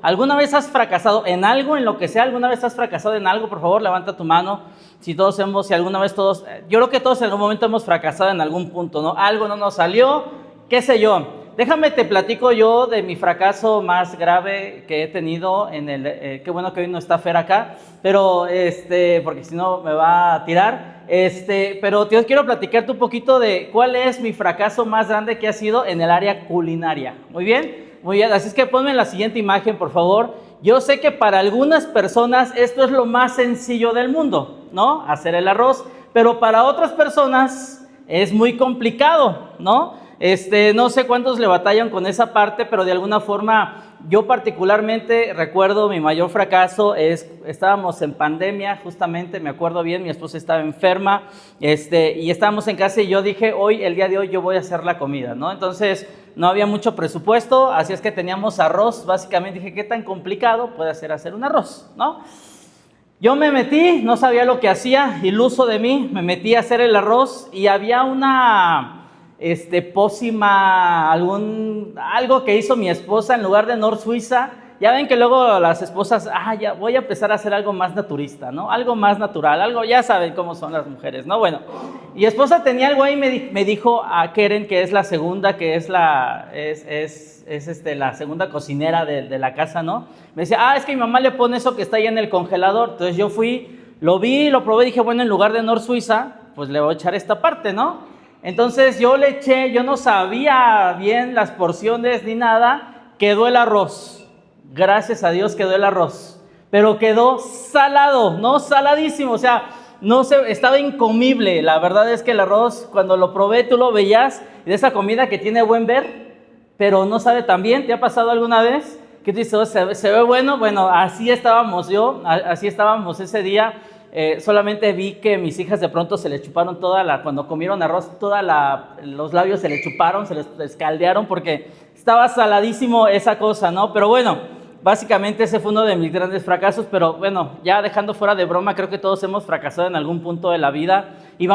¿Alguna vez has fracasado en algo, en lo que sea? ¿Alguna vez has fracasado en algo? Por favor, levanta tu mano. Si alguna vez todos, yo creo que todos en algún momento hemos fracasado en algún punto, ¿no? Algo no nos salió, qué sé yo. Déjame te platico yo de mi fracaso más grave que he tenido qué bueno que hoy no está Fer acá, pero porque si no me va a tirar. Pero yo quiero platicarte un poquito de cuál es mi fracaso más grande que ha sido en el área culinaria. Muy bien, así es que ponme la siguiente imagen, por favor. Yo sé que para algunas personas esto es lo más sencillo del mundo, ¿no? Hacer el arroz, pero para otras personas es muy complicado, ¿no? No sé cuántos le batallan con esa parte, pero de alguna forma yo particularmente recuerdo mi mayor fracaso estábamos en pandemia, justamente me acuerdo bien, mi esposa estaba enferma, y estábamos en casa y yo dije, el día de hoy yo voy a hacer la comida, ¿no? Entonces no había mucho presupuesto, así es que teníamos arroz, básicamente dije, ¿qué tan complicado puede ser hacer un arroz, ¿no? Yo me metí, no sabía lo que hacía, iluso de mí, me metí a hacer el arroz y había una pócima, algo que hizo mi esposa en lugar de Nor Suiza. Ya ven que luego las esposas, ya voy a empezar a hacer algo más naturista, ¿no? Algo más natural, ya saben cómo son las mujeres, ¿no? Bueno, mi esposa tenía algo ahí, me dijo a Keren, que es la segunda, que es la segunda cocinera de la casa, ¿no? Me decía, es que mi mamá le pone eso que está ahí en el congelador. Entonces yo fui, lo vi, lo probé, dije, bueno, en lugar de Nor Suiza, pues le voy a echar esta parte, ¿no? Entonces yo le eché, yo no sabía bien las porciones ni nada, quedó el arroz. Gracias a Dios quedó el arroz, pero quedó salado, no saladísimo, o sea, estaba incomible. La verdad es que el arroz, cuando lo probé, tú lo veías, de esa comida que tiene buen ver, pero no sabe tan bien. ¿Te ha pasado alguna vez? ¿Qué te dice? ¿Se ve bueno? Bueno, así estábamos ese día. Solamente vi que mis hijas de pronto se les chuparon cuando comieron arroz, los labios se les chuparon, se les escaldearon porque estaba saladísimo esa cosa, ¿no? Pero bueno, básicamente ese fue uno de mis grandes fracasos, pero bueno, ya dejando fuera de broma, creo que todos hemos fracasado en algún punto de la vida y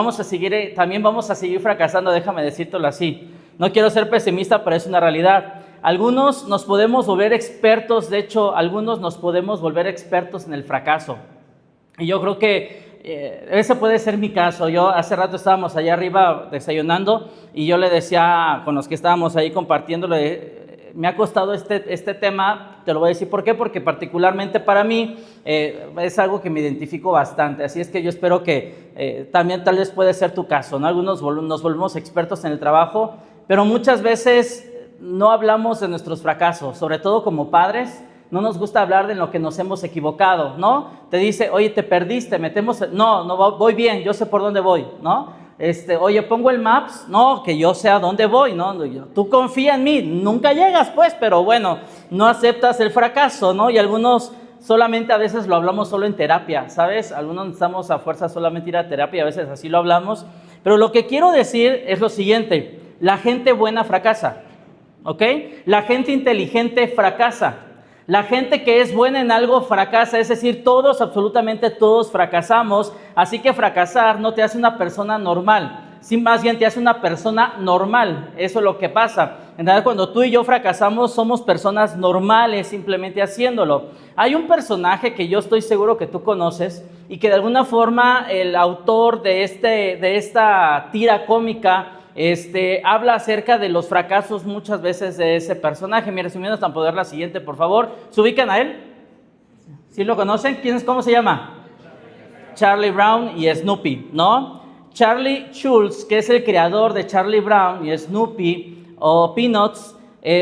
también vamos a seguir fracasando, déjame decírtelo así. No quiero ser pesimista, pero es una realidad. Algunos nos podemos volver expertos, de hecho, algunos nos podemos volver expertos en el fracaso. Y yo creo que ese puede ser mi caso. Yo hace rato estábamos allá arriba desayunando y yo le decía con los que estábamos ahí compartiéndolo, me ha costado este tema, te lo voy a decir por qué, porque particularmente para mí es algo que me identifico bastante, así es que yo espero que también tal vez puede ser tu caso, ¿no? Algunos nos volvemos expertos en el trabajo, pero muchas veces no hablamos de nuestros fracasos, sobre todo como padres. No nos gusta hablar de lo que nos hemos equivocado, ¿no? Te dice, oye, te perdiste, no, voy bien, yo sé por dónde voy, ¿no? Oye, pongo el Maps, no, que yo sé a dónde voy, ¿no? Tú confía en mí, nunca llegas, pues, pero bueno, no aceptas el fracaso, ¿no? Y algunos solamente a veces lo hablamos solo en terapia, ¿sabes? Algunos necesitamos a fuerza solamente ir a terapia y a veces así lo hablamos. Pero lo que quiero decir es lo siguiente, la gente buena fracasa, ¿ok? La gente inteligente fracasa. La gente que es buena en algo fracasa, es decir, absolutamente todos fracasamos, así que fracasar no te hace una persona normal, más bien te hace una persona normal, eso es lo que pasa. En realidad, cuando tú y yo fracasamos, somos personas normales simplemente haciéndolo. Hay un personaje que yo estoy seguro que tú conoces y que de alguna forma el autor de esta tira cómica habla acerca de los fracasos muchas veces de ese personaje. Mira, si me dan poder la siguiente, por favor. ¿Se ubican a él? ¿Sí lo conocen? ¿Cómo se llama? Charlie Brown y Snoopy, ¿no? Charlie Schulz, que es el creador de Charlie Brown y Snoopy o Peanuts,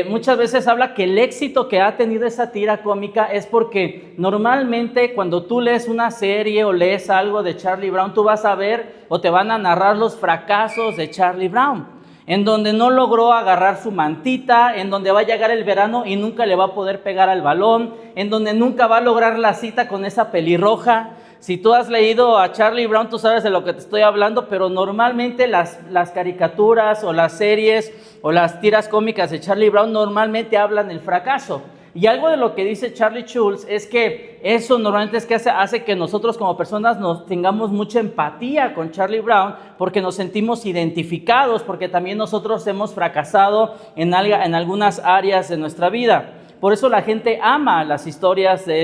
muchas veces habla que el éxito que ha tenido esa tira cómica es porque normalmente cuando tú lees una serie o lees algo de Charlie Brown, tú vas a ver o te van a narrar los fracasos de Charlie Brown, en donde no logró agarrar su mantita, en donde va a llegar el verano y nunca le va a poder pegar al balón, en donde nunca va a lograr la cita con esa pelirroja. Si tú has leído a Charlie Brown, tú sabes de lo que te estoy hablando, pero normalmente las caricaturas o las series o las tiras cómicas de Charlie Brown normalmente hablan del fracaso. Y algo de lo que dice Charlie Schulz es que eso normalmente es que hace que nosotros como personas nos tengamos mucha empatía con Charlie Brown porque nos sentimos identificados, porque también nosotros hemos fracasado en algunas áreas de nuestra vida. Por eso la gente ama las historias de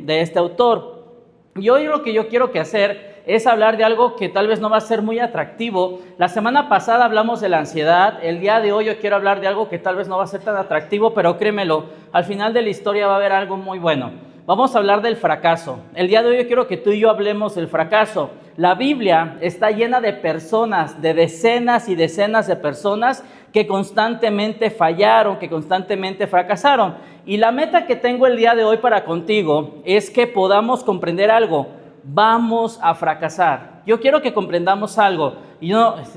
este autor. Y hoy lo que yo quiero hacer es hablar de algo que tal vez no va a ser muy atractivo. La semana pasada hablamos de la ansiedad. El día de hoy yo quiero hablar de algo que tal vez no va a ser tan atractivo, pero créemelo, al final de la historia va a haber algo muy bueno. Vamos a hablar del fracaso. El día de hoy yo quiero que tú y yo hablemos del fracaso. La Biblia está llena de personas, de decenas y decenas de personas que constantemente fallaron, que constantemente fracasaron. Y la meta que tengo el día de hoy para contigo es que podamos comprender algo. Vamos a fracasar. Yo quiero que comprendamos algo. Y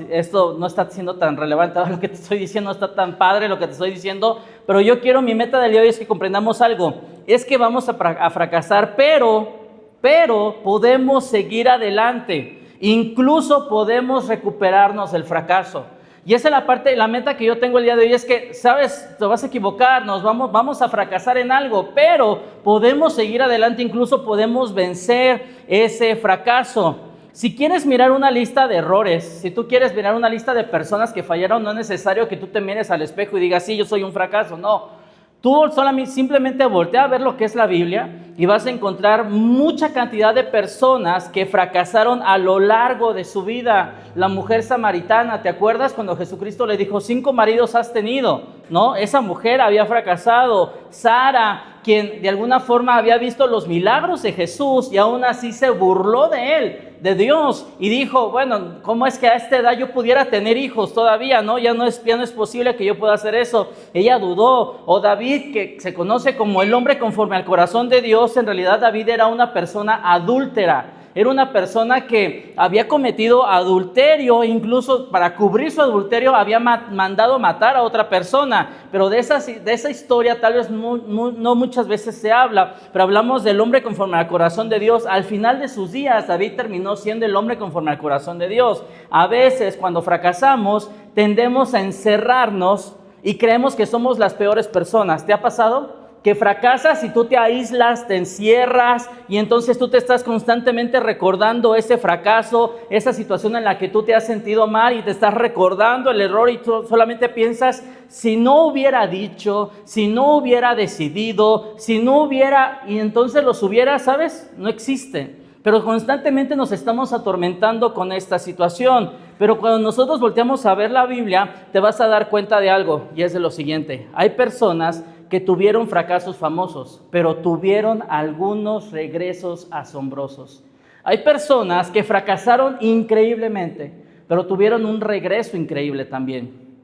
esto no está siendo tan relevante, lo que te estoy diciendo no está tan padre lo que te estoy diciendo, pero mi meta del día de hoy es que comprendamos algo. Es que vamos a fracasar, pero podemos seguir adelante. Incluso podemos recuperarnos del fracaso. Y esa es la meta que yo tengo el día de hoy, es que, sabes, te vas a equivocar, vamos a fracasar en algo, pero podemos seguir adelante, incluso podemos vencer ese fracaso. Si quieres mirar una lista de errores, si tú quieres mirar una lista de personas que fallaron, no es necesario que tú te mires al espejo y digas, sí, yo soy un fracaso, no. Tú simplemente voltea a ver lo que es la Biblia y vas a encontrar mucha cantidad de personas que fracasaron a lo largo de su vida. La mujer samaritana, ¿te acuerdas cuando Jesucristo le dijo, 5 maridos has tenido? ¿No? Esa mujer había fracasado. Sara, quien de alguna forma había visto los milagros de Jesús y aún así se burló de él, de Dios, y dijo, bueno, ¿cómo es que a esta edad yo pudiera tener hijos todavía? ¿No? Ya no es posible que yo pueda hacer eso. Ella dudó. O David, que se conoce como el hombre conforme al corazón de Dios, en realidad David era una persona adúltera. Era una persona que había cometido adulterio, incluso para cubrir su adulterio había mandado matar a otra persona. Pero de esa historia tal vez no muchas veces se habla, pero hablamos del hombre conforme al corazón de Dios. Al final de sus días, David terminó siendo el hombre conforme al corazón de Dios. A veces, cuando fracasamos, tendemos a encerrarnos y creemos que somos las peores personas. ¿Te ha pasado? Que fracasas y tú te aíslas, te encierras y entonces tú te estás constantemente recordando ese fracaso, esa situación en la que tú te has sentido mal y te estás recordando el error y tú solamente piensas, si no hubiera dicho, si no hubiera decidido, si no hubiera, y entonces los hubiera, ¿sabes? No existe. Pero constantemente nos estamos atormentando con esta situación. Pero cuando nosotros volteamos a ver la Biblia, te vas a dar cuenta de algo, y es de lo siguiente. Hay personas que tuvieron fracasos famosos, pero tuvieron algunos regresos asombrosos. Hay personas que fracasaron increíblemente, pero tuvieron un regreso increíble también.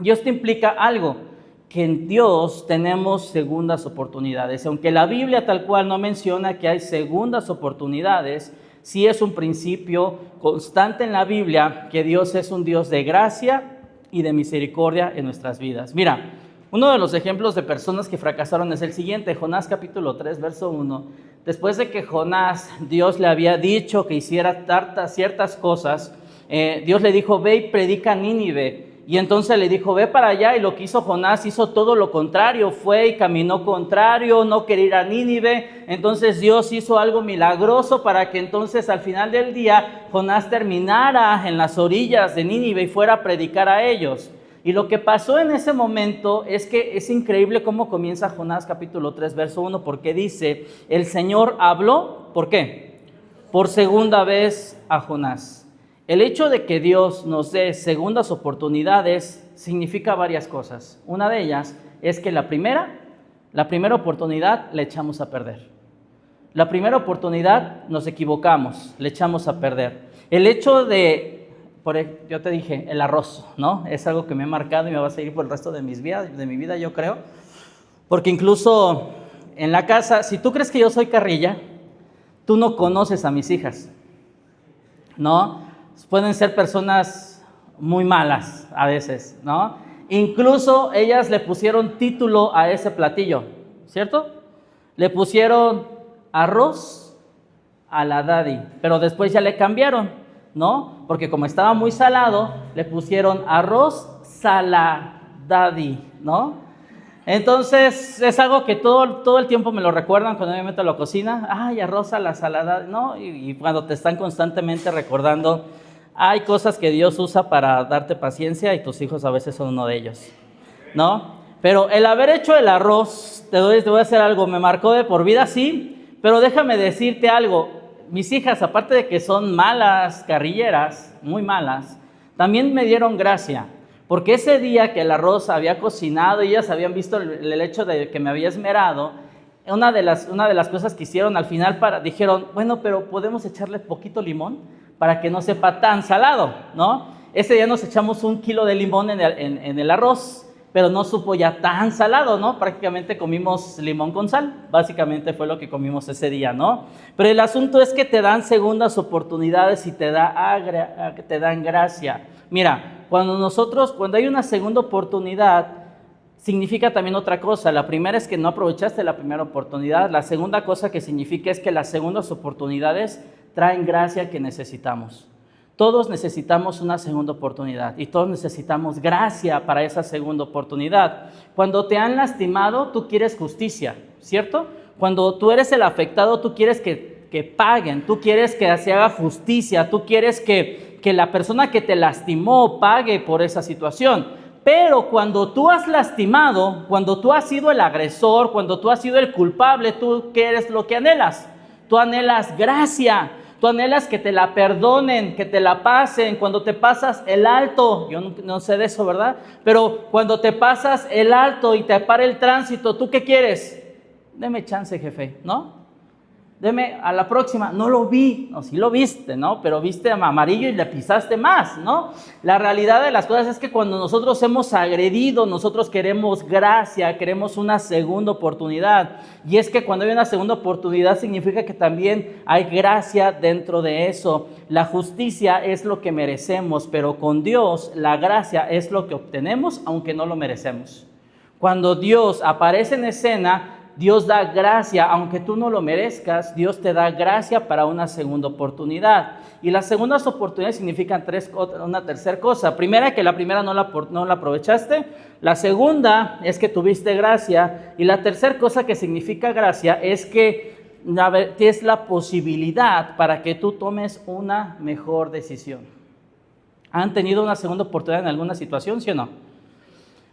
Y esto implica algo, que en Dios tenemos segundas oportunidades. Aunque la Biblia tal cual no menciona que hay segundas oportunidades, sí es un principio constante en la Biblia que Dios es un Dios de gracia y de misericordia en nuestras vidas. Mira, uno de los ejemplos de personas que fracasaron es el siguiente, Jonás capítulo 3, verso 1. Después de que Jonás, Dios le había dicho que hiciera ciertas cosas, Dios le dijo, ve y predica a Nínive. Y entonces le dijo, ve para allá, y lo que hizo Jonás hizo todo lo contrario, fue y caminó contrario, no quería ir a Nínive. Entonces Dios hizo algo milagroso para que entonces al final del día Jonás terminara en las orillas de Nínive y fuera a predicar a ellos. Y lo que pasó en ese momento es que es increíble cómo comienza Jonás capítulo 3, verso 1, porque dice, el Señor habló, ¿por qué? Por segunda vez a Jonás. El hecho de que Dios nos dé segundas oportunidades significa varias cosas. Una de ellas es que la primera oportunidad la echamos a perder. La primera oportunidad nos equivocamos, le echamos a perder. El hecho de... yo te dije, el arroz, ¿no? Es algo que me ha marcado y me va a seguir por el resto de mi vida, yo creo. Porque incluso en la casa, si tú crees que yo soy carrilla, tú no conoces a mis hijas, ¿no? Pueden ser personas muy malas a veces, ¿no? Incluso ellas le pusieron título a ese platillo, ¿cierto? Le pusieron arroz a la daddy, pero después ya le cambiaron, ¿no? Porque como estaba muy salado, le pusieron arroz saladaddy, ¿no? Entonces es algo que todo el tiempo me lo recuerdan cuando me meto a la cocina. Ay, arroz a la salada, ¿no? Y cuando te están constantemente recordando, hay cosas que Dios usa para darte paciencia y tus hijos a veces son uno de ellos, ¿no? Pero el haber hecho el arroz te voy a hacer algo, me marcó de por vida, sí, pero déjame decirte algo. Mis hijas, aparte de que son malas carrilleras, muy malas, también me dieron gracia, porque ese día que el arroz había cocinado y ellas habían visto el hecho de que me había esmerado, una de las cosas que hicieron al final, dijeron, bueno, pero podemos echarle poquito limón para que no sepa tan salado, ¿no? Ese día nos echamos 1 kilo de limón en el arroz, pero no supo ya tan salado, ¿no? Prácticamente comimos limón con sal, básicamente fue lo que comimos ese día, ¿no? Pero el asunto es que te dan segundas oportunidades y te dan gracia. Mira, cuando hay una segunda oportunidad, significa también otra cosa. La primera es que no aprovechaste la primera oportunidad. La segunda cosa que significa es que las segundas oportunidades traen gracia que necesitamos. Todos necesitamos una segunda oportunidad y todos necesitamos gracia para esa segunda oportunidad. Cuando te han lastimado, tú quieres justicia, ¿cierto? Cuando tú eres el afectado, tú quieres que paguen, tú quieres que se haga justicia, tú quieres que la persona que te lastimó pague por esa situación. Pero cuando tú has lastimado, cuando tú has sido el agresor, cuando tú has sido el culpable, ¿tú qué eres lo que anhelas? Tú anhelas gracia. Tú anhelas que te la perdonen, que te la pasen, cuando te pasas el alto, yo no sé de eso, ¿verdad? Pero cuando te pasas el alto y te para el tránsito, ¿tú qué quieres? Deme chance, jefe, ¿no? Deme a la próxima, no lo vi, no, sí lo viste, ¿no? Pero viste amarillo y le pisaste más, ¿no? La realidad de las cosas es que cuando nosotros hemos agredido, nosotros queremos gracia, queremos una segunda oportunidad. Y es que cuando hay una segunda oportunidad significa que también hay gracia dentro de eso. La justicia es lo que merecemos, pero con Dios la gracia es lo que obtenemos aunque no lo merecemos. Cuando Dios aparece en escena, Dios da gracia, aunque tú no lo merezcas, Dios te da gracia para una segunda oportunidad. Y las segundas oportunidades significan una tercera cosa. Primera, que la primera no la aprovechaste. La segunda es que tuviste gracia. Y la tercera cosa que significa gracia es que tienes la posibilidad para que tú tomes una mejor decisión. ¿Han tenido una segunda oportunidad en alguna situación, sí o no?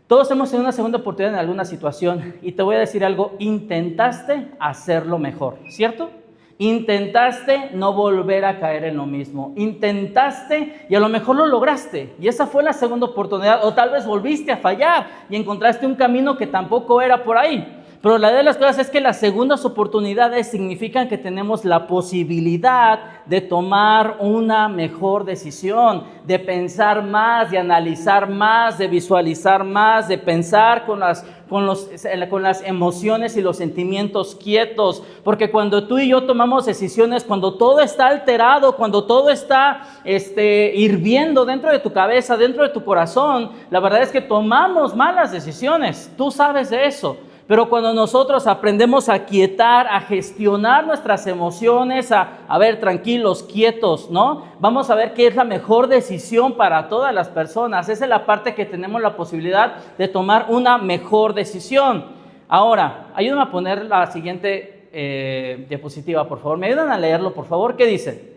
Todos hemos tenido una segunda oportunidad en alguna situación y te voy a decir algo, intentaste hacerlo mejor, ¿cierto? Intentaste no volver a caer en lo mismo, intentaste y a lo mejor lo lograste y esa fue la segunda oportunidad, o tal vez volviste a fallar y encontraste un camino que tampoco era por ahí. Pero la de las cosas es que las segundas oportunidades significan que tenemos la posibilidad de tomar una mejor decisión, de pensar más, de analizar más, de visualizar más, de pensar con las emociones y los sentimientos quietos. Porque cuando tú y yo tomamos decisiones, cuando todo está alterado, cuando todo está hirviendo dentro de tu cabeza, dentro de tu corazón, la verdad es que tomamos malas decisiones. Tú sabes de eso. Pero cuando nosotros aprendemos a quietar, a gestionar nuestras emociones, a ver, tranquilos, quietos, ¿no? Vamos a ver qué es la mejor decisión para todas las personas. Esa es la parte que tenemos la posibilidad de tomar una mejor decisión. Ahora, ayúdame a poner la siguiente diapositiva, por favor. ¿Me ayudan a leerlo, por favor? ¿Qué dice?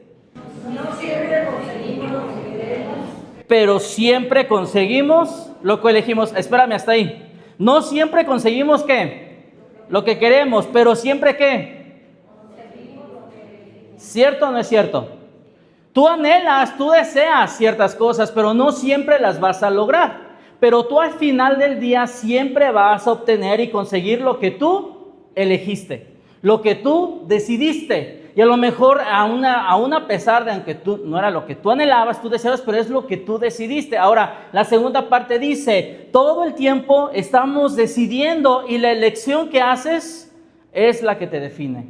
No siempre conseguimos lo que queremos. Pero siempre conseguimos lo que elegimos. Espérame, hasta ahí. No siempre conseguimos ¿qué? Lo que queremos, pero siempre ¿qué? ¿Cierto o no es cierto? Tú anhelas, tú deseas ciertas cosas, pero no siempre las vas a lograr. Pero tú al final del día siempre vas a obtener y conseguir lo que tú elegiste, lo que tú decidiste. Y a lo mejor aún a pesar de aunque no era lo que tú anhelabas, tú deseabas, pero es lo que tú decidiste. Ahora, la segunda parte dice, todo el tiempo estamos decidiendo y la elección que haces es la que te define.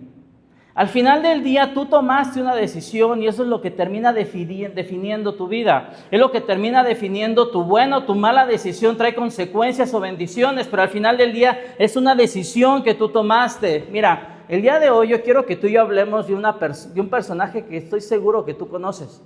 Al final del día tú tomaste una decisión y eso es lo que termina definiendo tu vida. Es lo que termina definiendo tu buena o tu mala decisión, trae consecuencias o bendiciones, pero al final del día es una decisión que tú tomaste. Mira, el día de hoy yo quiero que tú y yo hablemos de un personaje que estoy seguro que tú conoces,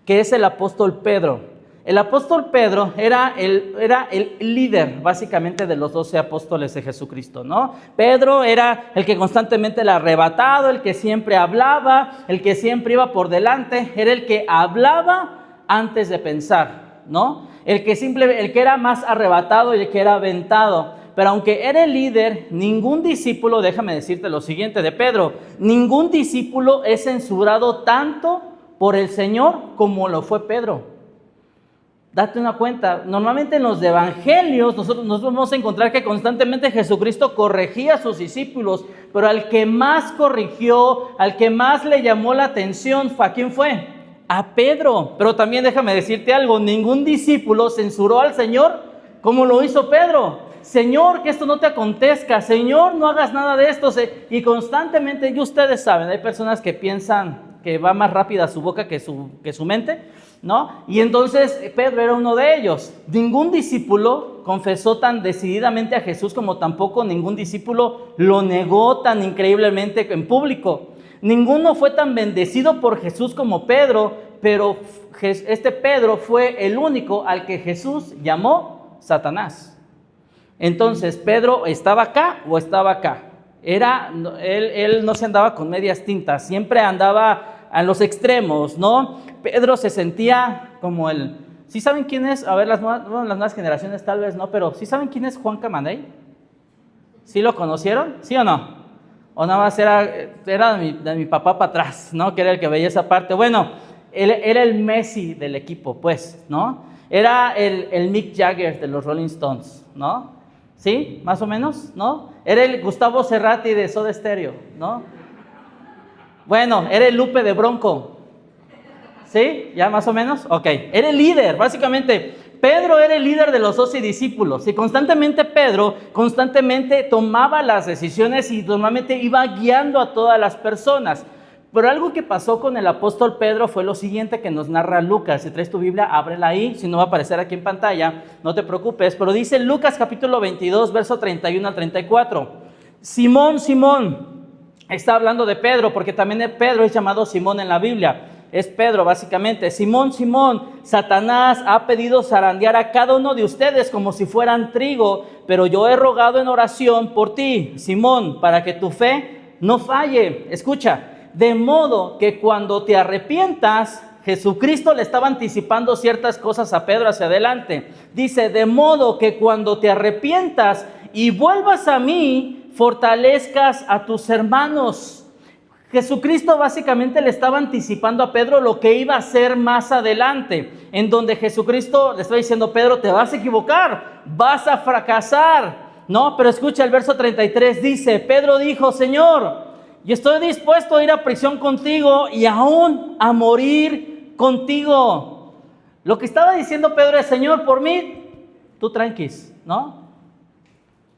que es el apóstol Pedro. El apóstol Pedro era el líder básicamente de los 12 apóstoles de Jesucristo, ¿no? Pedro era el que constantemente era arrebatado, el que siempre hablaba, el que siempre iba por delante, era el que hablaba antes de pensar, ¿no? El que era más arrebatado y el que era aventado. Pero aunque era el líder, ningún discípulo, déjame decirte lo siguiente de Pedro, ningún discípulo es censurado tanto por el Señor como lo fue Pedro. Date una cuenta, normalmente en los evangelios nosotros nos vamos a encontrar que constantemente Jesucristo corregía a sus discípulos, pero al que más corrigió, al que más le llamó la atención, ¿a quién fue? A Pedro. Pero también déjame decirte algo, ningún discípulo censuró al Señor como lo hizo Pedro. Señor, que esto no te acontezca, Señor, no hagas nada de esto. Y constantemente, y ustedes saben, hay personas que piensan que va más rápida su boca que su mente, ¿no? Y entonces Pedro era uno de ellos. Ningún discípulo confesó tan decididamente a Jesús como tampoco ningún discípulo lo negó tan increíblemente en público. Ninguno fue tan bendecido por Jesús como Pedro, pero este Pedro fue el único al que Jesús llamó Satanás. Entonces, ¿Pedro estaba acá o estaba acá? Él no se andaba con medias tintas, siempre andaba a los extremos, ¿no? Pedro se sentía como el... ¿Sí saben quién es? A ver, las nuevas generaciones tal vez no, pero ¿sí saben quién es Juan Camaney? ¿Sí lo conocieron? ¿Sí o no? O nada más era de mi papá para atrás, ¿no? Que era el que veía esa parte. Bueno, él era el Messi del equipo, pues, ¿no? Era el Mick Jagger de los Rolling Stones, ¿no? ¿Sí? Más o menos, ¿no? Era el Gustavo Cerati de Soda Stereo, ¿no? Bueno, era el Lupe de Bronco. ¿Sí? ¿Ya más o menos? Ok. Era el líder, básicamente. Pedro era el líder de los 12 discípulos. Y Pedro constantemente tomaba las decisiones y normalmente iba guiando a todas las personas. Pero algo que pasó con el apóstol Pedro fue lo siguiente que nos narra Lucas. Si traes tu Biblia, ábrela ahí. Si no va a aparecer aquí en pantalla, no te preocupes. Pero dice Lucas capítulo 22, verso 31 al 34. Simón, Simón. Está hablando de Pedro, porque también Pedro es llamado Simón en la Biblia. Es Pedro, básicamente. Simón, Simón, Satanás ha pedido zarandear a cada uno de ustedes como si fueran trigo, pero yo he rogado en oración por ti, Simón, para que tu fe no falle. Escucha, de modo que cuando te arrepientas, Jesucristo le estaba anticipando ciertas cosas a Pedro hacia adelante. Dice, de modo que cuando te arrepientas y vuelvas a mí, fortalezcas a tus hermanos. Jesucristo básicamente le estaba anticipando a Pedro lo que iba a hacer más adelante, en donde Jesucristo le estaba diciendo, Pedro, te vas a equivocar, vas a fracasar, ¿no? Pero escucha el verso 33, dice, Pedro dijo, Señor, yo estoy dispuesto a ir a prisión contigo y aún a morir contigo. Lo que estaba diciendo Pedro es, Señor, por mí, tú tranquis, ¿no?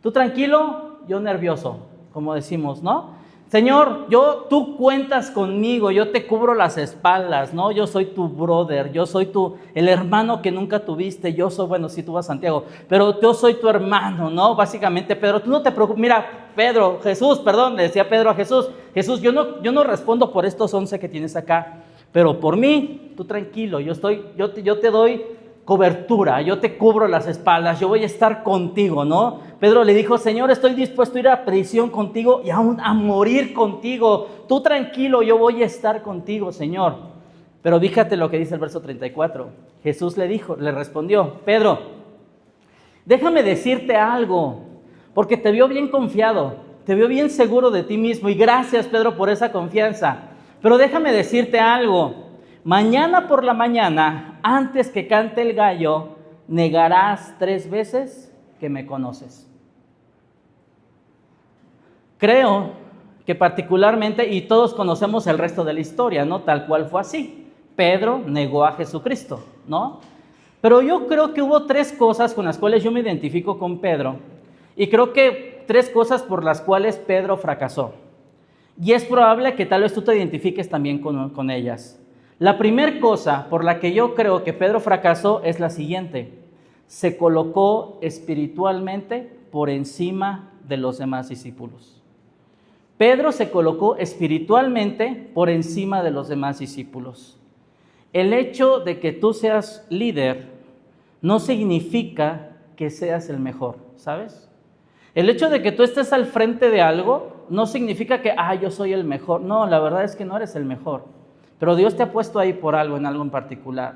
Tú tranquilo, yo nervioso, como decimos, ¿no? Señor, tú cuentas conmigo, yo te cubro las espaldas, ¿no? Yo soy tu brother, yo soy el hermano que nunca tuviste, yo soy, bueno, sí, tú vas a Santiago, pero yo soy tu hermano, ¿no? Básicamente, Pedro, tú no te preocupes, mira, le decía Pedro a Jesús, yo no respondo por estos 11 que tienes acá, pero por mí, tú tranquilo, yo te doy cobertura, yo te cubro las espaldas, yo voy a estar contigo, ¿no? Pedro le dijo, Señor, estoy dispuesto a ir a prisión contigo y aún a morir contigo. Tú tranquilo, yo voy a estar contigo, Señor. Pero fíjate lo que dice el verso 34. Jesús le respondió, Pedro, déjame decirte algo, porque te veo bien confiado, te veo bien seguro de ti mismo y gracias, Pedro, por esa confianza. Pero déjame decirte algo. Mañana por la mañana, antes que cante el gallo, negarás 3 veces que me conoces. Creo que particularmente, y todos conocemos el resto de la historia, ¿no? Tal cual fue así. Pedro negó a Jesucristo, ¿no? Pero yo creo que hubo 3 cosas con las cuales yo me identifico con Pedro. Y creo que 3 cosas por las cuales Pedro fracasó. Y es probable que tal vez tú te identifiques también con ellas. La primera cosa por la que yo creo que Pedro fracasó es la siguiente. Se colocó espiritualmente por encima de los demás discípulos. Pedro se colocó espiritualmente por encima de los demás discípulos. El hecho de que tú seas líder no significa que seas el mejor, ¿sabes? El hecho de que tú estés al frente de algo no significa que, yo soy el mejor. No, la verdad es que no eres el mejor. Pero Dios te ha puesto ahí por algo, en algo en particular.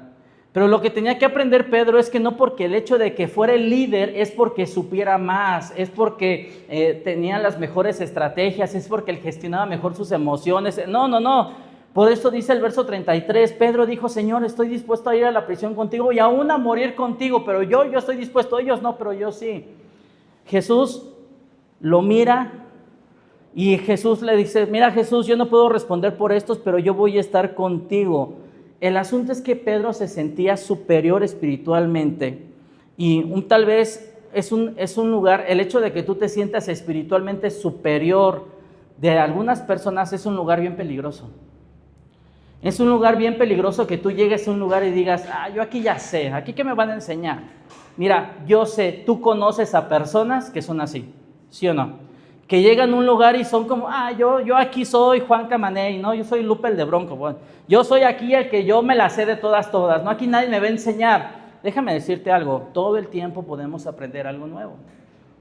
Pero lo que tenía que aprender Pedro es que no porque el hecho de que fuera el líder es porque supiera más, es porque tenía las mejores estrategias, es porque él gestionaba mejor sus emociones. No, no, no. Por eso dice el verso 33, Pedro dijo, Señor, estoy dispuesto a ir a la prisión contigo y aún a morir contigo, pero yo estoy dispuesto, ellos no, pero yo sí. Jesús lo mira y Jesús le dice, mira Jesús, yo no puedo responder por estos, pero yo voy a estar contigo. El asunto es que Pedro se sentía superior espiritualmente y tal vez es un lugar, el hecho de que tú te sientas espiritualmente superior de algunas personas es un lugar bien peligroso. Es un lugar bien peligroso que tú llegues a un lugar y digas, yo aquí ya sé, aquí qué me van a enseñar. Mira, yo sé, tú conoces a personas que son así, ¿sí o no? Que llegan a un lugar y son como, yo aquí soy Juan Camaney, ¿no? Yo soy Lupe el de Bronco, bueno, yo soy aquí el que yo me la sé de todas, ¿no? Aquí nadie me va a enseñar. Déjame decirte algo, todo el tiempo podemos aprender algo nuevo.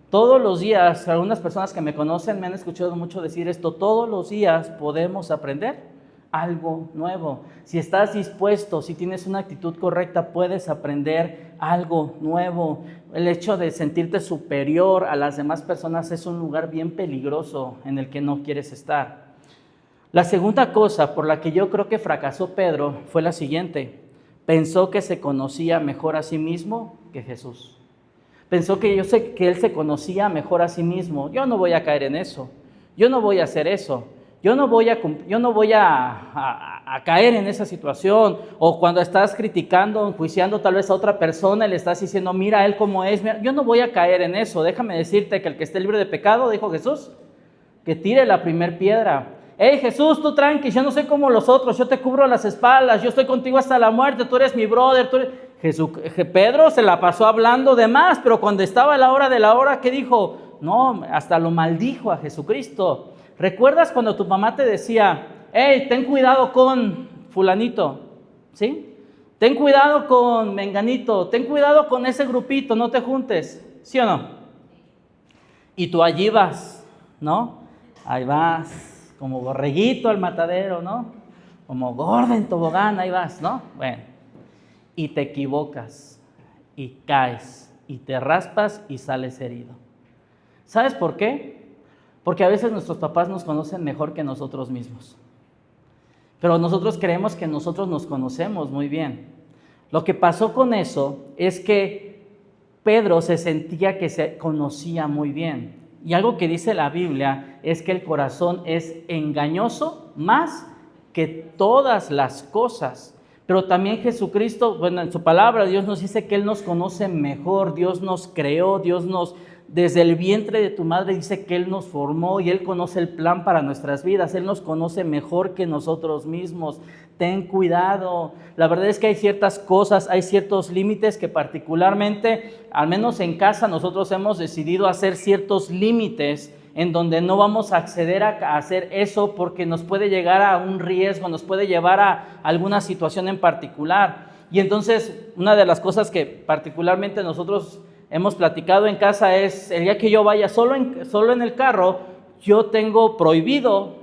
Todos los días, algunas personas que me conocen me han escuchado mucho decir esto, todos los días podemos aprender algo nuevo. Si estás dispuesto, si tienes una actitud correcta, puedes aprender algo nuevo. El hecho de sentirte superior a las demás personas es un lugar bien peligroso en el que no quieres estar. La segunda cosa por la que yo creo que fracasó Pedro fue la siguiente. Pensó que se conocía mejor a sí mismo que Jesús. Pensó que él se conocía mejor a sí mismo. Yo no voy a caer en eso. Yo no voy a hacer eso. Yo no voy a caer en esa situación. O cuando estás criticando, enjuiciando tal vez a otra persona y le estás diciendo, mira él cómo es. Mira, yo no voy a caer en eso. Déjame decirte que el que esté libre de pecado, dijo Jesús, que tire la primer piedra. Hey Jesús, tú tranqui, yo no soy como los otros, yo te cubro las espaldas, yo estoy contigo hasta la muerte, tú eres mi brother. Pedro se la pasó hablando de más, pero cuando estaba la hora, ¿qué dijo? No, hasta lo maldijo a Jesucristo. ¿Recuerdas cuando tu mamá te decía, hey, ten cuidado con fulanito, ¿sí? Ten cuidado con menganito, ten cuidado con ese grupito, no te juntes, ¿sí o no? Y tú allí vas, ¿no? Ahí vas, como borreguito al matadero, ¿no? Como gordo en tobogán, ahí vas, ¿no? Bueno, y te equivocas, y caes, y te raspas y sales herido. ¿Sabes por qué? Porque a veces nuestros papás nos conocen mejor que nosotros mismos. Pero nosotros creemos que nosotros nos conocemos muy bien. Lo que pasó con eso es que Pedro se sentía que se conocía muy bien. Y algo que dice la Biblia es que el corazón es engañoso más que todas las cosas. Pero también Jesucristo, bueno, en su palabra Dios nos dice que Él nos conoce mejor. Dios nos creó, desde el vientre de tu madre dice que Él nos formó y Él conoce el plan para nuestras vidas. Él nos conoce mejor que nosotros mismos. Ten cuidado. La verdad es que hay ciertas cosas, hay ciertos límites que particularmente, al menos en casa, nosotros hemos decidido hacer ciertos límites en donde no vamos a acceder a hacer eso porque nos puede llegar a un riesgo, nos puede llevar a alguna situación en particular. Y entonces, una de las cosas que particularmente nosotros hemos platicado en casa es, el día que yo vaya solo en el carro, yo tengo prohibido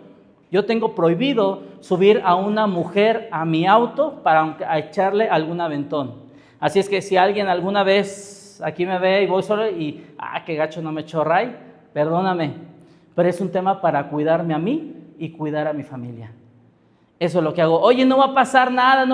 subir a una mujer a mi auto para echarle algún aventón. Así es que si alguien alguna vez aquí me ve y voy solo y, qué gacho no me echó ray, perdóname, pero es un tema para cuidarme a mí y cuidar a mi familia. Eso es lo que hago. Oye, no va a pasar nada,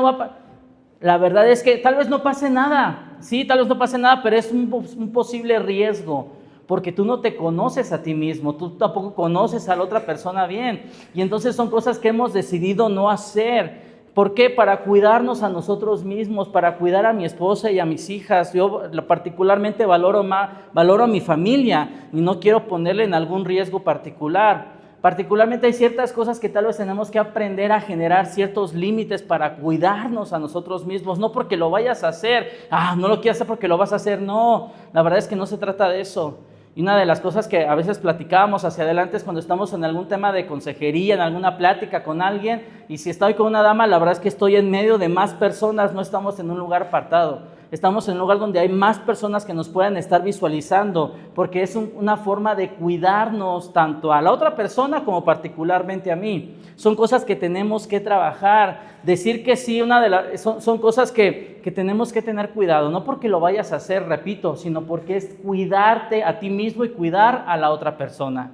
La verdad es que tal vez no pase nada, sí, tal vez no pase nada, pero es un posible riesgo, porque tú no te conoces a ti mismo, tú tampoco conoces a la otra persona bien, y entonces son cosas que hemos decidido no hacer. ¿Por qué? Para cuidarnos a nosotros mismos, para cuidar a mi esposa y a mis hijas. Yo particularmente valoro a mi familia y no quiero ponerle en algún riesgo particular. Particularmente hay ciertas cosas que tal vez tenemos que aprender a generar ciertos límites para cuidarnos a nosotros mismos, no porque lo vayas a hacer, no lo quieres hacer porque lo vas a hacer, no, la verdad es que no se trata de eso. Y una de las cosas que a veces platicábamos hacia adelante es cuando estamos en algún tema de consejería, en alguna plática con alguien, y si estoy con una dama, la verdad es que estoy en medio de más personas, no estamos en un lugar apartado. Estamos en un lugar donde hay más personas que nos puedan estar visualizando, porque es una forma de cuidarnos tanto a la otra persona como particularmente a mí. Son cosas que tenemos que trabajar. Decir que sí, son cosas que tenemos que tener cuidado, no porque lo vayas a hacer, repito, sino porque es cuidarte a ti mismo y cuidar a la otra persona.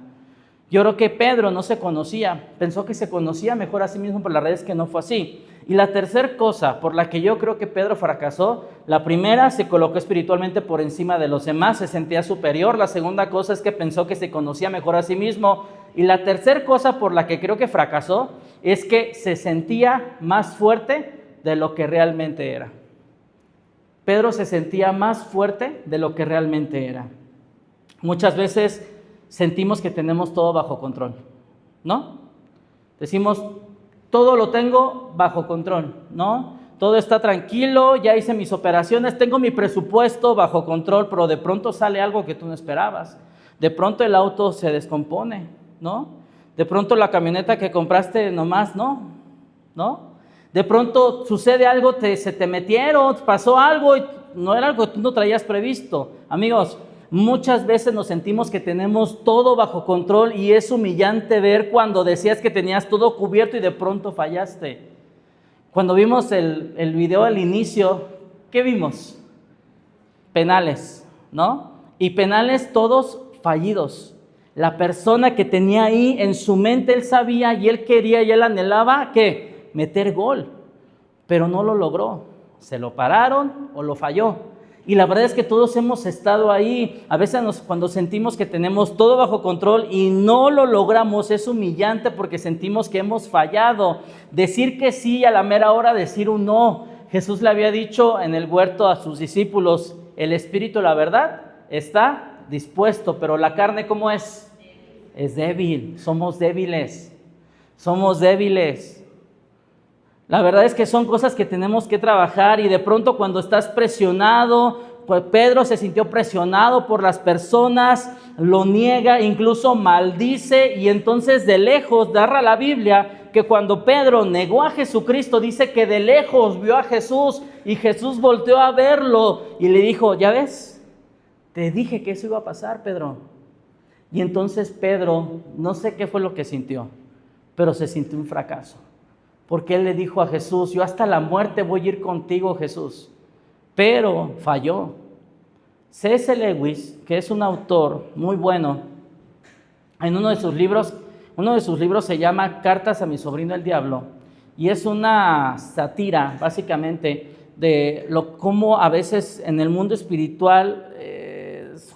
Yo creo que Pedro no se conocía, pensó que se conocía mejor a sí mismo, pero la verdad es que no fue así. Y la tercera cosa por la que yo creo que Pedro fracasó, la primera, se colocó espiritualmente por encima de los demás, se sentía superior. La segunda cosa es que pensó que se conocía mejor a sí mismo. Y la tercera cosa por la que creo que fracasó es que se sentía más fuerte de lo que realmente era. Pedro se sentía más fuerte de lo que realmente era. Muchas veces sentimos que tenemos todo bajo control, ¿no? Decimos, todo lo tengo bajo control, ¿no? Todo está tranquilo, ya hice mis operaciones, tengo mi presupuesto bajo control, pero de pronto sale algo que tú no esperabas. De pronto el auto se descompone, ¿no? De pronto la camioneta que compraste nomás, ¿no? De pronto sucede algo, se te metieron, pasó algo y no era algo que tú no traías previsto. Amigos, muchas veces nos sentimos que tenemos todo bajo control y es humillante ver cuando decías que tenías todo cubierto y de pronto fallaste. Cuando vimos el video al inicio, ¿qué vimos? Penales, ¿no? Y penales todos fallidos. La persona que tenía ahí en su mente, él sabía y él quería y él anhelaba, ¿qué? Meter gol, pero no lo logró. Se lo pararon o lo falló. Y la verdad es que todos hemos estado ahí. A veces cuando sentimos que tenemos todo bajo control y no lo logramos, es humillante porque sentimos que hemos fallado. Decir que sí a la mera hora, decir un no. Jesús le había dicho en el huerto a sus discípulos, el espíritu, la verdad, está dispuesto, pero la carne, ¿cómo es? Es débil. Somos débiles. Somos débiles. La verdad es que son cosas que tenemos que trabajar y de pronto cuando estás presionado, pues Pedro se sintió presionado por las personas, lo niega, incluso maldice y entonces de lejos narra la Biblia que cuando Pedro negó a Jesucristo dice que de lejos vio a Jesús y Jesús volteó a verlo y le dijo, ¿ya ves? Te dije que eso iba a pasar, Pedro. Y entonces Pedro, no sé qué fue lo que sintió, pero se sintió un fracaso. Porque él le dijo a Jesús, yo hasta la muerte voy a ir contigo, Jesús. Pero falló. C.S. Lewis, que es un autor muy bueno, en uno de sus libros se llama Cartas a mi sobrino el diablo, y es una sátira, básicamente, de cómo a veces en el mundo espiritual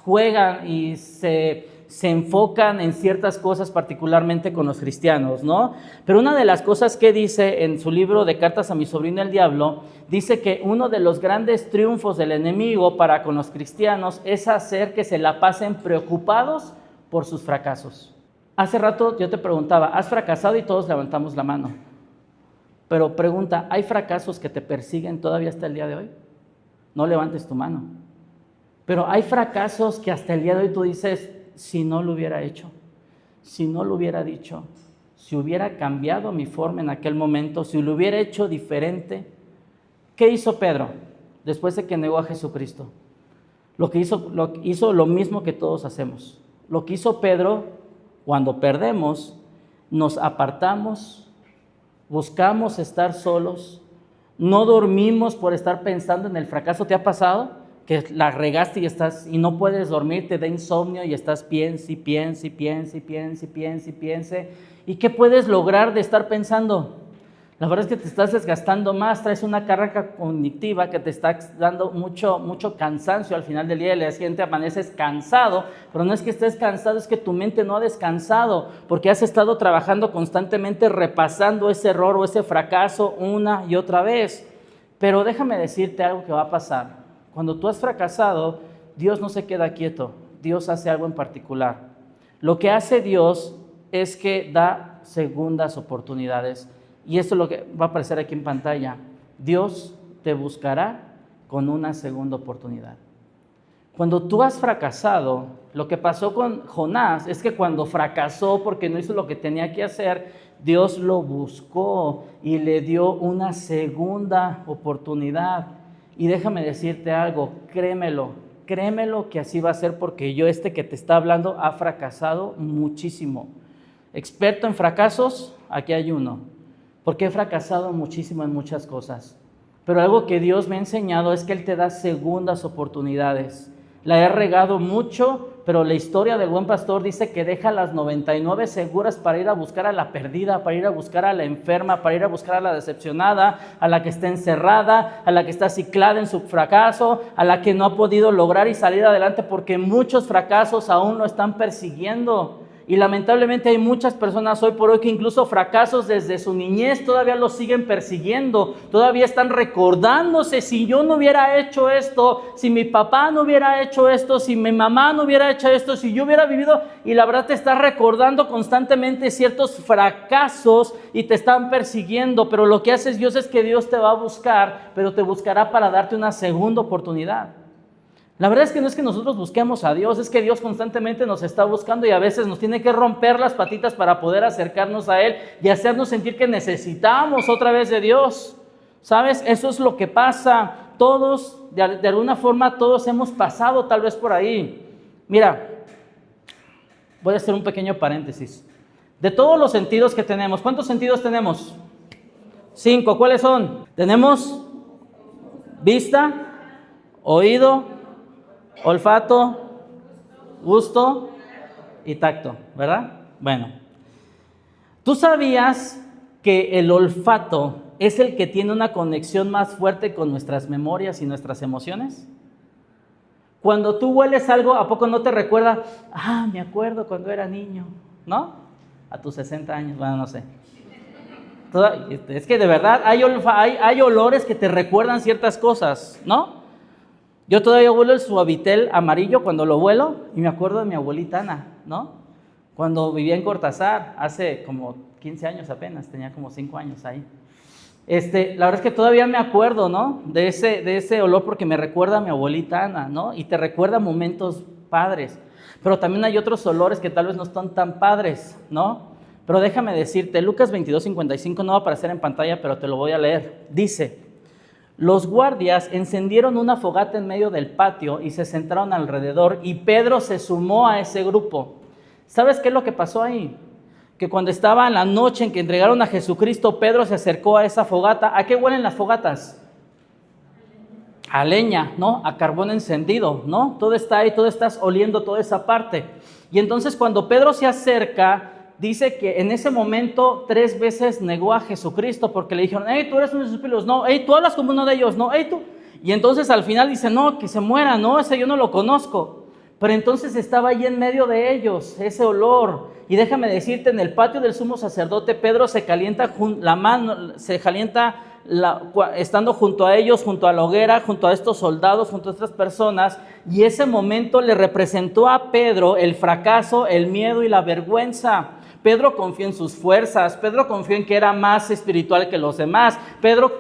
juegan y se enfocan en ciertas cosas, particularmente con los cristianos, ¿no? Pero una de las cosas que dice en su libro de Cartas a mi sobrino el diablo, dice que uno de los grandes triunfos del enemigo para con los cristianos es hacer que se la pasen preocupados por sus fracasos. Hace rato yo te preguntaba, ¿has fracasado? Y todos levantamos la mano. Pero pregunta, ¿hay fracasos que te persiguen todavía hasta el día de hoy? No levantes tu mano. Pero hay fracasos que hasta el día de hoy tú dices, si no lo hubiera hecho, si no lo hubiera dicho, si hubiera cambiado mi forma en aquel momento, si lo hubiera hecho diferente. ¿Qué hizo Pedro después de que negó a Jesucristo? Hizo lo mismo que todos hacemos. Lo que hizo Pedro, cuando perdemos, nos apartamos, buscamos estar solos, no dormimos por estar pensando en el fracaso. ¿Te ha pasado? Que la regaste y no puedes dormir, te da insomnio y estás piense. ¿Y qué puedes lograr de estar pensando? La verdad es que te estás desgastando más, traes una carga cognitiva que te está dando mucho cansancio al final del día. La gente amaneces cansado, pero no es que estés cansado, es que tu mente no ha descansado, porque has estado trabajando constantemente repasando ese error o ese fracaso una y otra vez. Pero déjame decirte algo que va a pasar. Cuando tú has fracasado, Dios no se queda quieto, Dios hace algo en particular. Lo que hace Dios es que da segundas oportunidades. Y esto es lo que va a aparecer aquí en pantalla. Dios te buscará con una segunda oportunidad. Cuando tú has fracasado, lo que pasó con Jonás es que cuando fracasó porque no hizo lo que tenía que hacer, Dios lo buscó y le dio una segunda oportunidad. Y déjame decirte algo, créemelo que así va a ser, porque yo que te está hablando ha fracasado muchísimo. Experto en fracasos, aquí hay uno, porque he fracasado muchísimo en muchas cosas. Pero algo que Dios me ha enseñado es que Él te da segundas oportunidades. La he regado mucho, pero la historia del buen pastor dice que deja las 99 seguras para ir a buscar a la perdida, para ir a buscar a la enferma, para ir a buscar a la decepcionada, a la que está encerrada, a la que está ciclada en su fracaso, a la que no ha podido lograr y salir adelante porque muchos fracasos aún lo están persiguiendo. Y lamentablemente hay muchas personas hoy por hoy que incluso fracasos desde su niñez todavía los siguen persiguiendo, todavía están recordándose: si yo no hubiera hecho esto, si mi papá no hubiera hecho esto, si mi mamá no hubiera hecho esto, si yo hubiera vivido. Y la verdad te estás recordando constantemente ciertos fracasos y te están persiguiendo, pero lo que hace Dios es que Dios te va a buscar, pero te buscará para darte una segunda oportunidad. La verdad es que no es que nosotros busquemos a Dios, es que Dios constantemente nos está buscando y a veces nos tiene que romper las patitas para poder acercarnos a Él y hacernos sentir que necesitamos otra vez de Dios. ¿Sabes? Eso es lo que pasa. Todos, de alguna forma, todos hemos pasado tal vez por ahí. Mira, voy a hacer un pequeño paréntesis. De todos los sentidos que tenemos, ¿cuántos sentidos tenemos? 5. ¿Cuáles son? Tenemos vista, oído, olfato, gusto y tacto, ¿verdad? Bueno, ¿tú sabías que el olfato es el que tiene una conexión más fuerte con nuestras memorias y nuestras emociones? Cuando tú hueles algo, ¿a poco no te recuerda? Me acuerdo cuando era niño, ¿no? A tus 60 años, bueno, no sé. Es que de verdad hay olores que te recuerdan ciertas cosas, ¿no? Yo todavía huelo el Suavitel amarillo cuando lo huelo y me acuerdo de mi abuelita Ana, ¿no? Cuando vivía en Cortázar, hace como 15 años apenas, tenía como 5 años ahí. La verdad es que todavía me acuerdo, ¿no? De ese olor porque me recuerda a mi abuelita Ana, ¿no? Y te recuerda momentos padres. Pero también hay otros olores que tal vez no están tan padres, ¿no? Pero déjame decirte, Lucas 22:55 no va a aparecer en pantalla, pero te lo voy a leer. Dice: los guardias encendieron una fogata en medio del patio y se sentaron alrededor, y Pedro se sumó a ese grupo. ¿Sabes qué es lo que pasó ahí? Que cuando estaba en la noche en que entregaron a Jesucristo, Pedro se acercó a esa fogata. ¿A qué huelen las fogatas? A leña, ¿no? A carbón encendido, ¿no? Todo está ahí, todo estás oliendo toda esa parte. Y entonces cuando Pedro se acerca, dice que en ese momento 3 veces negó a Jesucristo porque le dijeron: tú eres uno de sus discípulos, no, tú hablas como uno de ellos, no, tú. Y entonces al final dice: no, que se muera, no, ese yo no lo conozco. Pero entonces estaba ahí en medio de ellos, ese olor. Y déjame decirte, en el patio del sumo sacerdote, Pedro se calienta estando junto a ellos, junto a la hoguera, junto a estos soldados, junto a estas personas. Y ese momento le representó a Pedro el fracaso, el miedo y la vergüenza. Pedro confió en sus fuerzas, Pedro confió en que era más espiritual que los demás, Pedro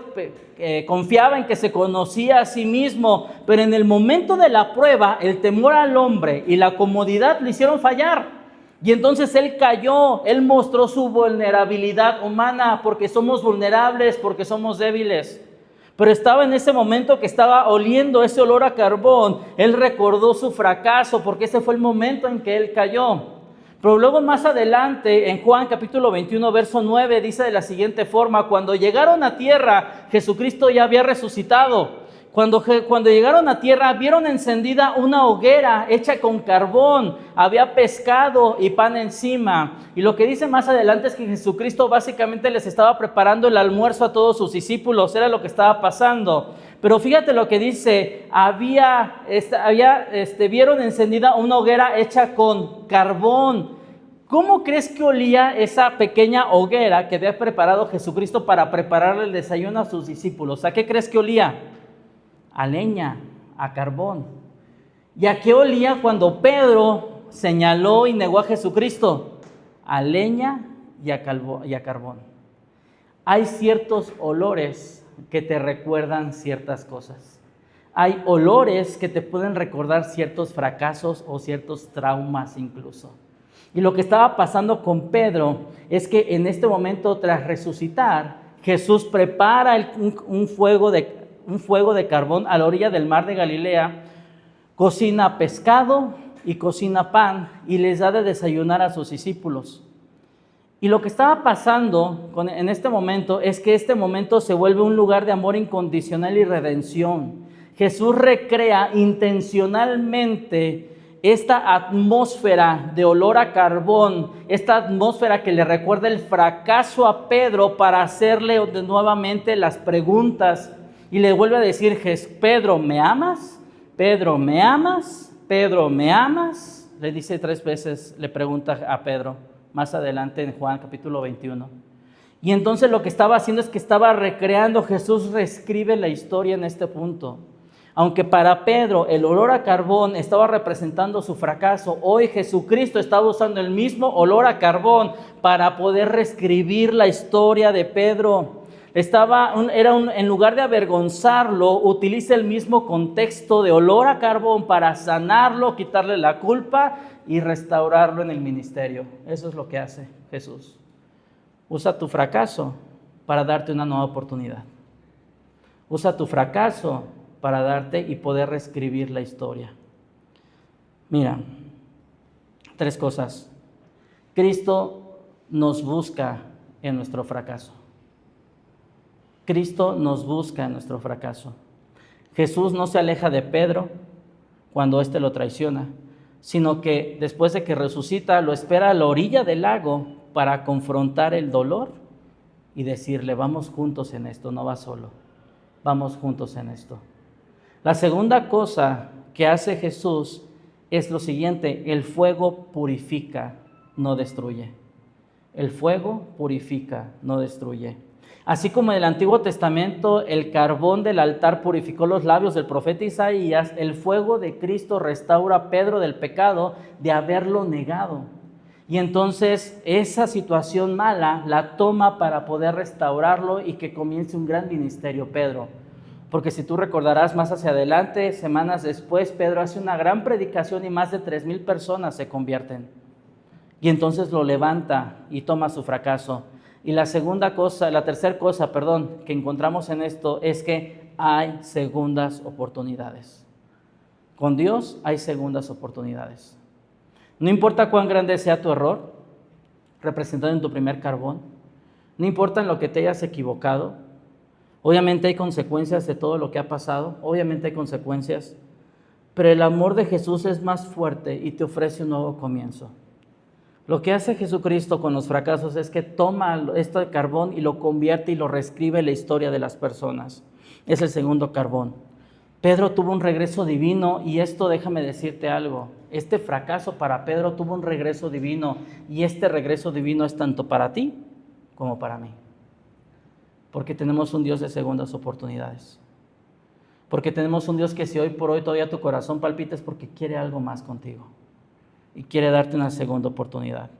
confiaba en que se conocía a sí mismo, pero en el momento de la prueba, el temor al hombre y la comodidad lo hicieron fallar. Y entonces él cayó, él mostró su vulnerabilidad humana, porque somos vulnerables, porque somos débiles. Pero estaba en ese momento que estaba oliendo ese olor a carbón, él recordó su fracaso, porque ese fue el momento en que él cayó. Pero luego más adelante, en Juan capítulo 21, verso 9, dice de la siguiente forma: cuando llegaron a tierra, Jesucristo ya había resucitado. Cuando llegaron a tierra, vieron encendida una hoguera hecha con carbón, había pescado y pan encima. Y lo que dice más adelante es que Jesucristo básicamente les estaba preparando el almuerzo a todos sus discípulos, era lo que estaba pasando. Pero fíjate lo que dice: vieron encendida una hoguera hecha con carbón. ¿Cómo crees que olía esa pequeña hoguera que había preparado Jesucristo para prepararle el desayuno a sus discípulos? ¿A qué crees que olía? A leña, a carbón. ¿Y a qué olía cuando Pedro señaló y negó a Jesucristo? A leña y a carbón. Hay ciertos olores que te recuerdan ciertas cosas. Hay olores que te pueden recordar ciertos fracasos o ciertos traumas incluso. Y lo que estaba pasando con Pedro es que en este momento, tras resucitar, Jesús prepara un un fuego de carbón a la orilla del mar de Galilea, cocina pescado y cocina pan y les da de desayunar a sus discípulos. Y lo que estaba pasando en este momento es que este momento se vuelve un lugar de amor incondicional y redención. Jesús recrea intencionalmente esta atmósfera de olor a carbón, esta atmósfera que le recuerda el fracaso a Pedro para hacerle nuevamente las preguntas. Y le vuelve a decir, Pedro, ¿me amas? Pedro, ¿me amas? Pedro, ¿me amas? Le dice 3 veces, le pregunta a Pedro, más adelante en Juan capítulo 21. Y entonces lo que estaba haciendo es que estaba recreando, Jesús reescribe la historia en este punto. Aunque para Pedro el olor a carbón estaba representando su fracaso, hoy Jesucristo estaba usando el mismo olor a carbón para poder reescribir la historia de Pedro. En lugar de avergonzarlo, utiliza el mismo contexto de olor a carbón para sanarlo, quitarle la culpa y restaurarlo en el ministerio. Eso es lo que hace Jesús. Usa tu fracaso para darte una nueva oportunidad. Usa tu fracaso para darte y poder reescribir la historia. Mira, 3 cosas. Cristo nos busca en nuestro fracaso. Cristo nos busca en nuestro fracaso. Jesús no se aleja de Pedro cuando éste lo traiciona, sino que después de que resucita, lo espera a la orilla del lago para confrontar el dolor y decirle, vamos juntos en esto, no vas solo, vamos juntos en esto. La segunda cosa que hace Jesús es lo siguiente, el fuego purifica, no destruye. El fuego purifica, no destruye. Así como en el Antiguo Testamento el carbón del altar purificó los labios del profeta Isaías, el fuego de Cristo restaura a Pedro del pecado de haberlo negado. Y entonces esa situación mala la toma para poder restaurarlo y que comience un gran ministerio, Pedro. Porque si tú recordarás más hacia adelante, semanas después, Pedro hace una gran predicación y más de 3,000 personas se convierten. Y entonces lo levanta y toma su fracaso. Y la tercera cosa, que encontramos en esto es que hay segundas oportunidades. Con Dios hay segundas oportunidades. No importa cuán grande sea tu error, representado en tu primer carbón, no importa en lo que te hayas equivocado, obviamente hay consecuencias de todo lo que ha pasado, obviamente hay consecuencias, pero el amor de Jesús es más fuerte y te ofrece un nuevo comienzo. Lo que hace Jesucristo con los fracasos es que toma esto de carbón y lo convierte y lo reescribe en la historia de las personas. Es el segundo carbón. Pedro tuvo un regreso divino y esto déjame decirte algo. Este fracaso para Pedro tuvo un regreso divino y este regreso divino es tanto para ti como para mí. Porque tenemos un Dios de segundas oportunidades. Porque tenemos un Dios que si hoy por hoy todavía tu corazón palpita es porque quiere algo más contigo. Y quiere darte una segunda oportunidad.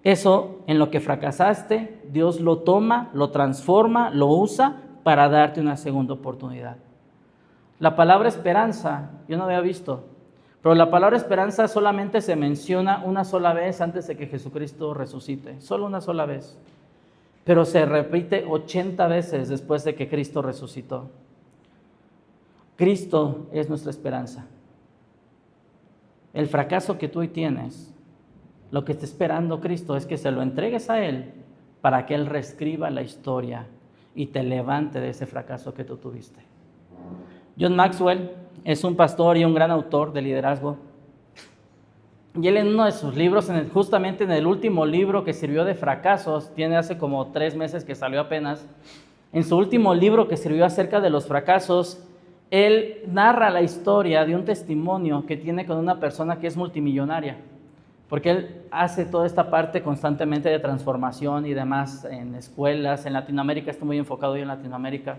Eso en lo que fracasaste, Dios lo toma, lo transforma, lo usa para darte una segunda oportunidad. La palabra esperanza, yo no había visto, pero la palabra esperanza solamente se menciona una sola vez antes de que Jesucristo resucite, solo una sola vez. Pero se repite 80 veces después de que Cristo resucitó. Cristo es nuestra esperanza. El fracaso que tú hoy tienes, lo que está esperando Cristo es que se lo entregues a Él para que Él reescriba la historia y te levante de ese fracaso que tú tuviste. John Maxwell es un pastor y un gran autor de liderazgo. Y él en uno de sus libros, justamente en el último libro que sirvió de fracasos, tiene hace como 3 meses que salió apenas, en su último libro que sirvió acerca de los fracasos, él narra la historia de un testimonio que tiene con una persona que es multimillonaria, porque él hace toda esta parte constantemente de transformación y demás en escuelas, en Latinoamérica, está muy enfocado hoy en Latinoamérica.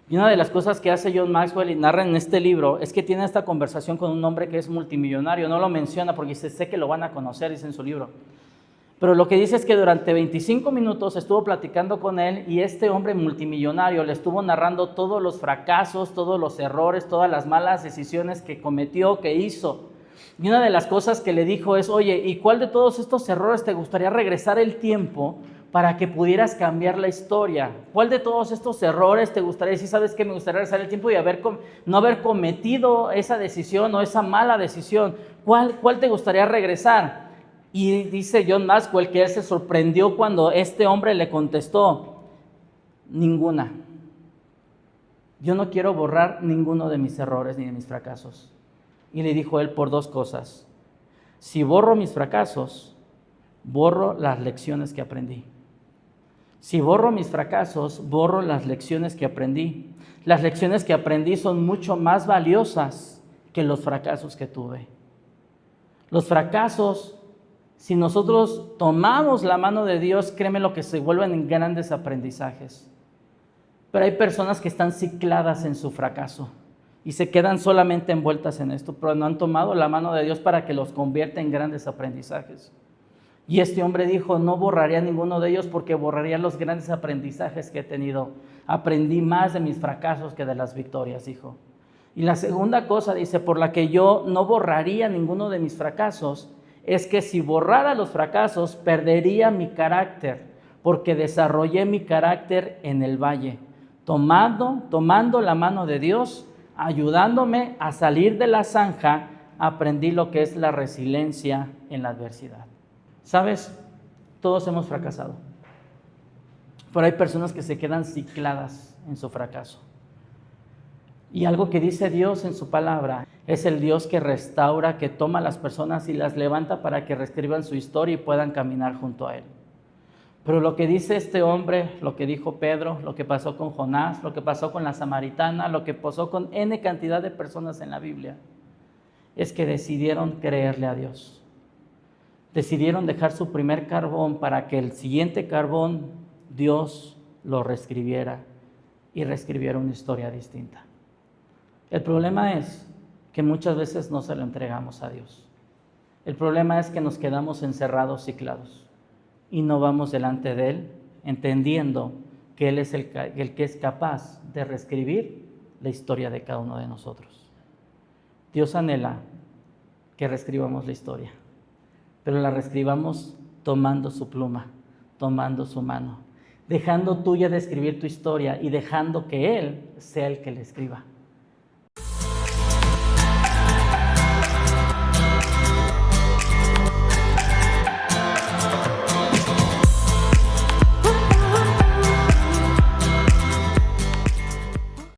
Y una de las cosas que hace John Maxwell y narra en este libro es que tiene esta conversación con un hombre que es multimillonario, no lo menciona porque dice, sé que lo van a conocer, dice en su libro. Pero lo que dice es que durante 25 minutos estuvo platicando con él y este hombre multimillonario le estuvo narrando todos los fracasos, todos los errores, todas las malas decisiones que cometió, que hizo. Y una de las cosas que le dijo es, oye, ¿y cuál de todos estos errores te gustaría regresar el tiempo para que pudieras cambiar la historia. ¿Cuál de todos estos errores te gustaría decir? ¿Sabes qué? Me gustaría regresar el tiempo y no haber cometido esa decisión o esa mala decisión. ¿Cuál te gustaría regresar? Y dice John Maxwell que él se sorprendió cuando este hombre le contestó: ninguna. Yo no quiero borrar ninguno de mis errores ni de mis fracasos. Y le dijo él por dos cosas: si borro mis fracasos, borro las lecciones que aprendí. Si borro mis fracasos, borro las lecciones que aprendí. Las lecciones que aprendí son mucho más valiosas que los fracasos que tuve. Los fracasos, si nosotros tomamos la mano de Dios, créeme lo que se vuelven en grandes aprendizajes. Pero hay personas que están cicladas en su fracaso y se quedan solamente envueltas en esto, pero no han tomado la mano de Dios para que los convierta en grandes aprendizajes. Y este hombre dijo: no borraría ninguno de ellos porque borraría los grandes aprendizajes que he tenido. Aprendí más de mis fracasos que de las victorias, dijo. Y la segunda cosa, dice, por la que yo no borraría ninguno de mis fracasos, es que si borrara los fracasos, perdería mi carácter, porque desarrollé mi carácter en el valle, tomando la mano de Dios, ayudándome a salir de la zanja, aprendí lo que es la resiliencia en la adversidad. ¿Sabes? Todos hemos fracasado, pero hay personas que se quedan cicladas en su fracaso. Y algo que dice Dios en su palabra, es el Dios que restaura, que toma a las personas y las levanta para que reescriban su historia y puedan caminar junto a Él. Pero lo que dice este hombre, lo que dijo Pedro, lo que pasó con Jonás, lo que pasó con la samaritana, lo que pasó con N cantidad de personas en la Biblia, es que decidieron creerle a Dios. Decidieron dejar su primer carbón para que el siguiente carbón Dios lo reescribiera y reescribiera una historia distinta. El problema es que muchas veces no se lo entregamos a Dios. El problema es que nos quedamos encerrados, ciclados, y no vamos delante de Él, entendiendo que Él es el que es capaz de reescribir la historia de cada uno de nosotros. Dios anhela que reescribamos la historia, pero la reescribamos tomando su pluma, tomando su mano, dejando tuya de escribir tu historia y dejando que Él sea el que la escriba.